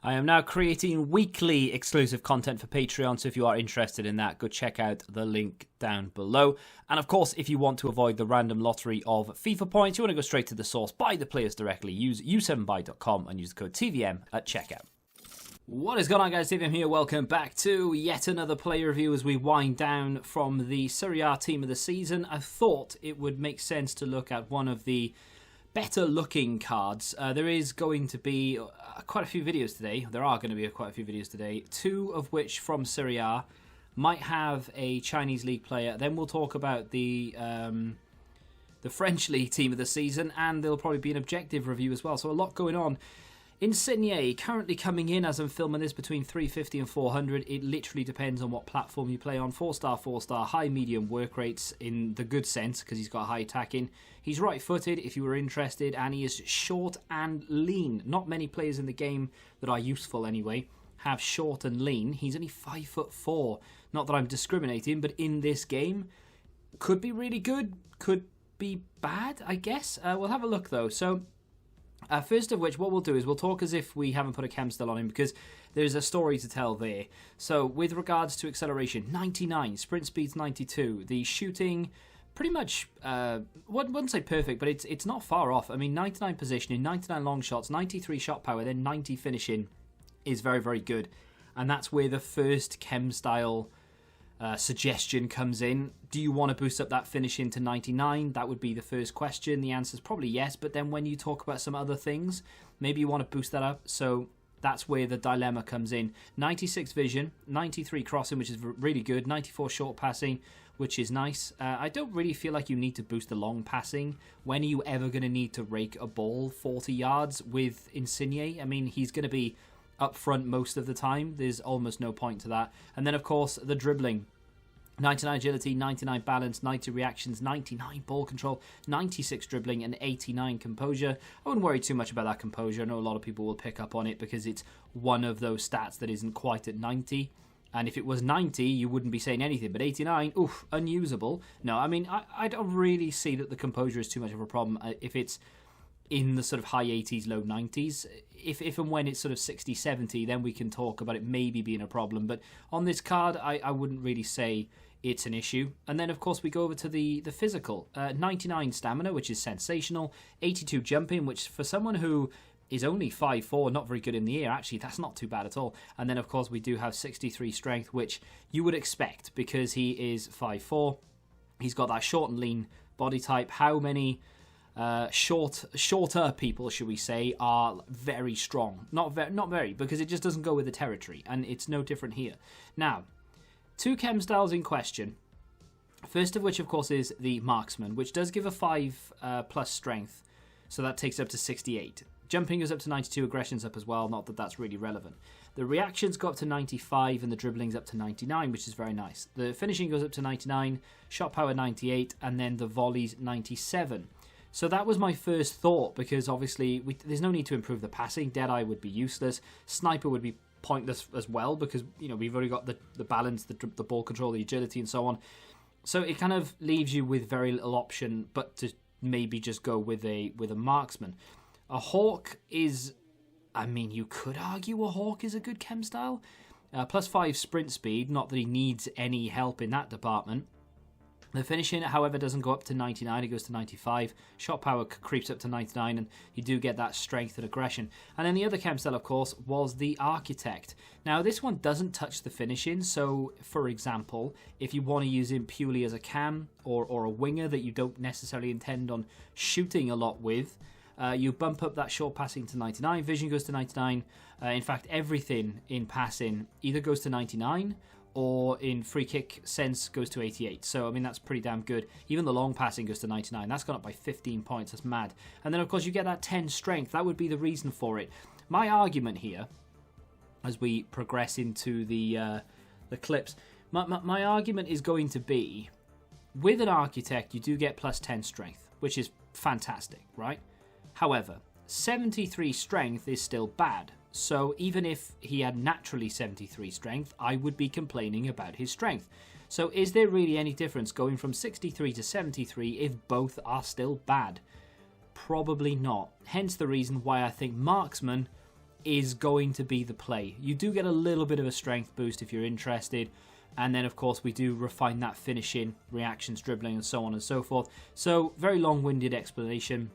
I am now creating weekly exclusive content for Patreon, so if you are interested in that, go check out the link down below. And of course, if you want to avoid the random lottery of FIFA points, you want to go straight to the source, buy the players directly, use u7buy.com and use the code TVM at checkout. What is going on, guys? TVM here. Welcome back to yet another player review as we wind down from the Serie A team of the season. I thought it would make sense to look at one of the better looking cards. There is going to be quite a few videos today. There are going to be quite a few videos today, two of which from Serie A, might have a Chinese league player. Then we'll talk about the French league team of the season, and there'll probably be an objective review as well. So a lot going on. Insigne currently coming in as I'm filming this between 350 and 400. It literally depends on what platform you play on. 4-star, high, medium work rates in the good sense because he's got high attacking. He's right-footed if you were interested, and he is short and lean. Not many players in the game that are useful anyway have short and lean. He's only 5'4". Not that I'm discriminating, but in this game, could be really good, could be bad, I guess. We'll have a look though. So. First of which, what we'll do is we'll talk as if we haven't put a chem still on him because there's a story to tell there. So, with regards to acceleration, 99, sprint speed's 92, the shooting, pretty much, wouldn't say perfect, but it's not far off. I mean, 99 positioning, 99 long shots, 93 shot power, then 90 finishing is very, very good. And that's where the first chem style suggestion comes in. Do you want to boost up that finishing to 99? That would be the first question. The answer is probably yes, but then when you talk about some other things, maybe you want to boost that up. So that's where the dilemma comes in. 96 vision, 93 crossing, which is really good, 94 short passing, which is nice. I don't really feel like you need to boost the long passing. When are you ever going to need to rake a ball 40 yards with Insigne? I mean, he's going to be up front most of the time. There's almost no point to that. And then, of course, the dribbling. 99 agility, 99 balance, 90 reactions, 99 ball control, 96 dribbling, and 89 composure. I wouldn't worry too much about that composure. I know a lot of people will pick up on it because it's one of those stats that isn't quite at 90. And if it was 90, you wouldn't be saying anything. But 89, oof, unusable. No, I mean, I don't really see that the composure is too much of a problem if it's in the sort of high 80s, low 90s. If and when it's sort of 60, 70, then we can talk about it maybe being a problem. But on this card, I wouldn't really say it's an issue. And then, of course, we go over to the physical. 99 stamina, which is sensational. 82 jumping, which for someone who is only 5'4", not very good in the air, actually, that's not too bad at all. And then, of course, we do have 63 strength, which you would expect because he is 5'4". He's got that short and lean body type. How many shorter people, should we say, are very strong? Not very, because it just doesn't go with the territory, and it's no different here. Now, two chem styles in question. First of which, of course, is the Marksman, which does give a 5 plus strength, so that takes up to 68. Jumping goes up to 92, aggression's up as well, not that that's really relevant. The reactions go up to 95, and the dribbling's up to 99, which is very nice. The finishing goes up to 99, shot power 98, and then the volleys 97. So that was my first thought, because obviously there's no need to improve the passing. Deadeye would be useless. Sniper would be pointless as well, because we've already got the balance, the ball control, the agility, and so on. So it kind of leaves you with very little option, but to maybe just go with a Marksman. A Hawk is, I mean, you could argue a Hawk is a good chem style. Plus 5 sprint speed, not that he needs any help in that department. The finishing, however, doesn't go up to 99, it goes to 95. Shot power creeps up to 99, and you do get that strength and aggression. And then the other chem style, of course, was the Architect. Now, this one doesn't touch the finishing, so, for example, if you want to use him purely as a cam or a winger that you don't necessarily intend on shooting a lot with, you bump up that short passing to 99, vision goes to 99. In fact, everything in passing either goes to 99 or in free kick sense goes to 88. So, I mean, that's pretty damn good. Even the long passing goes to 99. That's gone up by 15 points. That's mad. And then, of course, you get that 10 strength. That would be the reason for it. My argument here, as we progress into the clips, my argument is going to be, with an Architect, you do get plus 10 strength, which is fantastic, right? However, 73 strength is still bad. So even if he had naturally 73 strength, I would be complaining about his strength. So is there really any difference going from 63 to 73 if both are still bad? Probably not. Hence the reason why I think Marksman is going to be the play. You do get a little bit of a strength boost if you're interested. And then, of course, we do refine that finishing, reactions, dribbling, and so on and so forth. So, very long-winded explanation,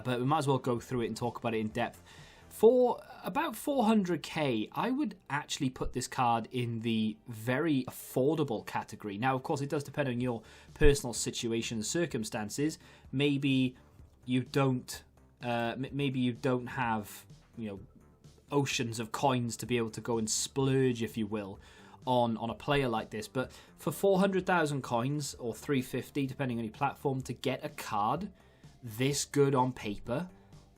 but we might as well go through it and talk about it in depth. For about 400k, I would actually put this card in the very affordable category. Now, of course, it does depend on your personal situation and circumstances. Maybe you don't have, oceans of coins to be able to go and splurge, if you will, on a player like this. But for 400,000 coins, or 350, depending on your platform, to get a card this good on paper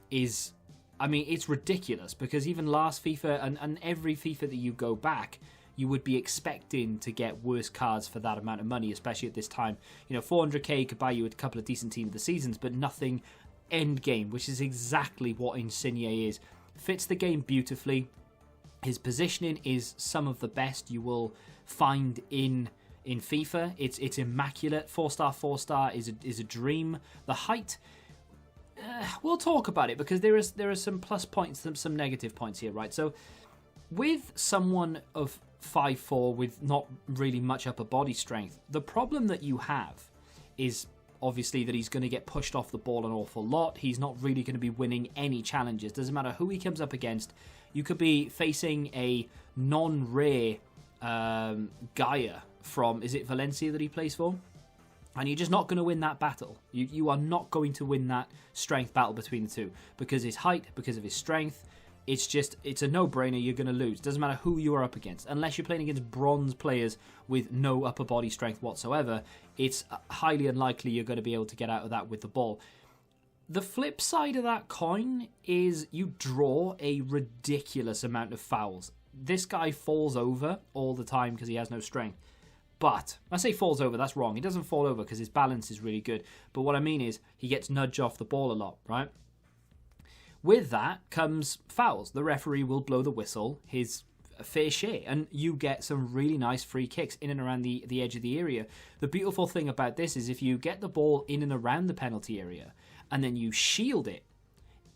is, it's ridiculous, because even last FIFA and every FIFA that you go back, you would be expecting to get worse cards for that amount of money, especially at this time. 400k could buy you a couple of decent team of the seasons, but nothing end game, which is exactly what Insigne is. Fits the game beautifully. His positioning is some of the best you will find in FIFA. It's immaculate. 4-star, 4-star is a dream. The height, we'll talk about it, because there are some plus points and some negative points here, right? So with someone of 5'4" with not really much upper body strength, the problem that you have is obviously that he's going to get pushed off the ball an awful lot. He's not really going to be winning any challenges. Doesn't matter who he comes up against. You could be facing a non-rare Gaia from, is it Valencia that he plays for? And you're just not going to win that battle. You are not going to win that strength battle between the two. Because his height, because of his strength, it's a no-brainer. You're going to lose. Doesn't matter who you are up against. Unless you're playing against bronze players with no upper body strength whatsoever, it's highly unlikely you're going to be able to get out of that with the ball. The flip side of that coin is you draw a ridiculous amount of fouls. This guy falls over all the time because he has no strength. But, I say falls over, that's wrong. He doesn't fall over because his balance is really good. But what I mean is, he gets nudged off the ball a lot, right? With that comes fouls. The referee will blow the whistle, his fair share, and you get some really nice free kicks in and around the edge of the area. The beautiful thing about this is if you get the ball in and around the penalty area, and then you shield it,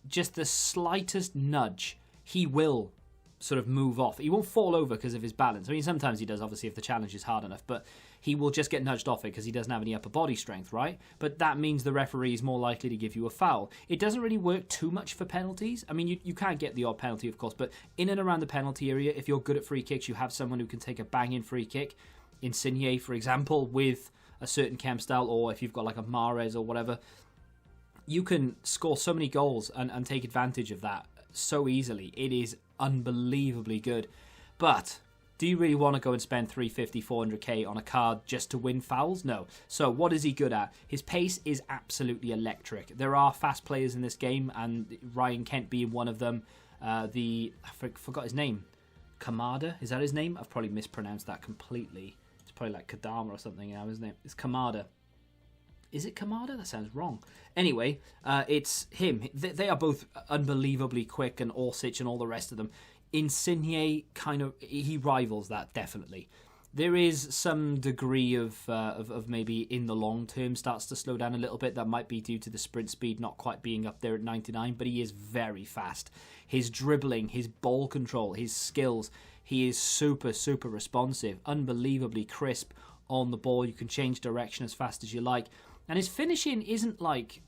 just the slightest nudge, he will sort of move off. He won't fall over because of his balance. Sometimes he does, obviously, if the challenge is hard enough, but he will just get nudged off it because he doesn't have any upper body strength, right? But that means the referee is more likely to give you a foul. It doesn't really work too much for penalties. You can't get the odd penalty, of course, but in and around the penalty area, if you're good at free kicks, you have someone who can take a banging free kick. Insigne, for example, with a certain chem style, or if you've got like a Mahrez or whatever, you can score so many goals and take advantage of that so easily. It is unbelievably good. But do you really want to go and spend 350, 400k on a card just to win fouls? No. So what is he good at? His pace is absolutely electric. There are fast players in this game, and Ryan Kent being one of them. I forgot his name. Kamada? Is that his name? I've probably mispronounced that completely. It's probably like Kadama or something now, isn't it? It's Kamada. Is it Kamada? That sounds wrong. Anyway, it's him. They are both unbelievably quick, and Orsic and all the rest of them. Insigne he rivals that, definitely. There is some degree of maybe in the long term starts to slow down a little bit. That might be due to the sprint speed not quite being up there at 99, but he is very fast. His dribbling, his ball control, his skills, he is super, super responsive, unbelievably crisp on the ball. You can change direction as fast as you like. And his finishing isn't like,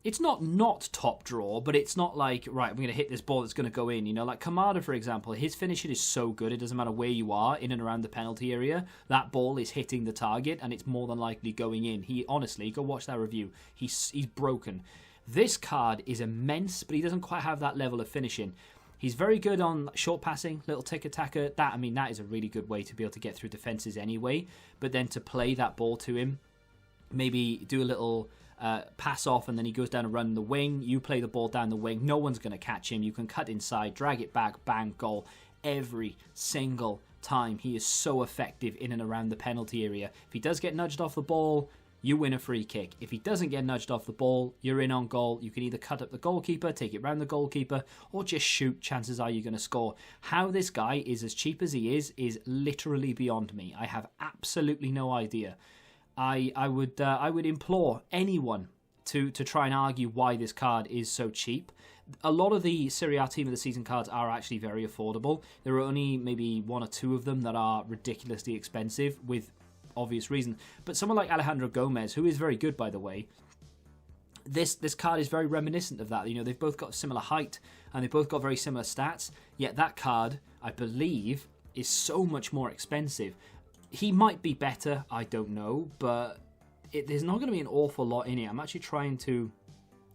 it's not top draw, but it's not like, right, I'm going to hit this ball that's going to go in. Like Kamada, for example, his finishing is so good, it doesn't matter where you are, in and around the penalty area, that ball is hitting the target, and it's more than likely going in. Honestly, go watch that review. He's broken. This card is immense, but he doesn't quite have that level of finishing. He's very good on short passing, little tick-attacker. That is a really good way to be able to get through defenses anyway. But then to play that ball to him, maybe do a little pass off, and then he goes down and run the wing. You play the ball down the wing. No one's going to catch him. You can cut inside, drag it back, bang, goal. Every single time. He is so effective in and around the penalty area. If he does get nudged off the ball, you win a free kick. If he doesn't get nudged off the ball, you're in on goal. You can either cut up the goalkeeper, take it round the goalkeeper, or just shoot. Chances are you're going to score. How this guy is as cheap as he is literally beyond me. I have absolutely no idea. I would implore anyone to try and argue why this card is so cheap. A lot of the Serie A Team of the Season cards are actually very affordable. There are only maybe 1 or 2 of them that are ridiculously expensive with obvious reason. But someone like Alejandro Gomez, who is very good, by the way, this card is very reminiscent of that. You know, they've both got similar height and they've both got very similar stats. Yet that card, I believe, is so much more expensive. He might be better, I don't know, but there's not going to be an awful lot in it. I'm actually trying to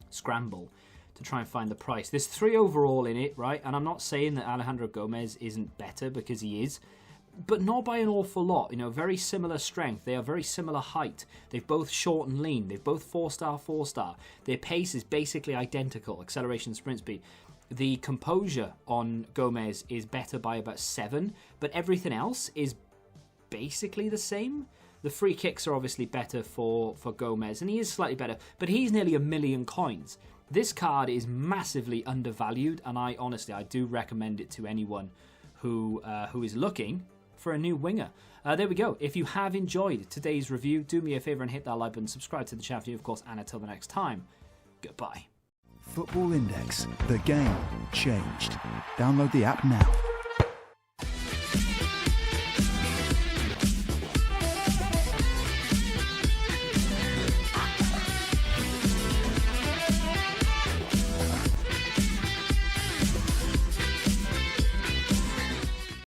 scramble to try and find the price. There's 3 overall in it, right? And I'm not saying that Alejandro Gomez isn't better, because he is, but not by an awful lot. You know, very similar strength. They are very similar height. They've both short and lean. They've both 4-star, 4-star. Their pace is basically identical. Acceleration, sprint speed. The composure on Gomez is better by about 7, but everything else is basically the same. The free kicks are obviously better for Gomez, and he is slightly better, but he's nearly 1 million coins. This card is massively undervalued, and I do recommend it to anyone who is looking for a new winger. There we go. If you have enjoyed today's review, do me a favour and hit that like button, subscribe to the channel, of course, and until the next time, goodbye. Football Index. The game changed. Download the app now.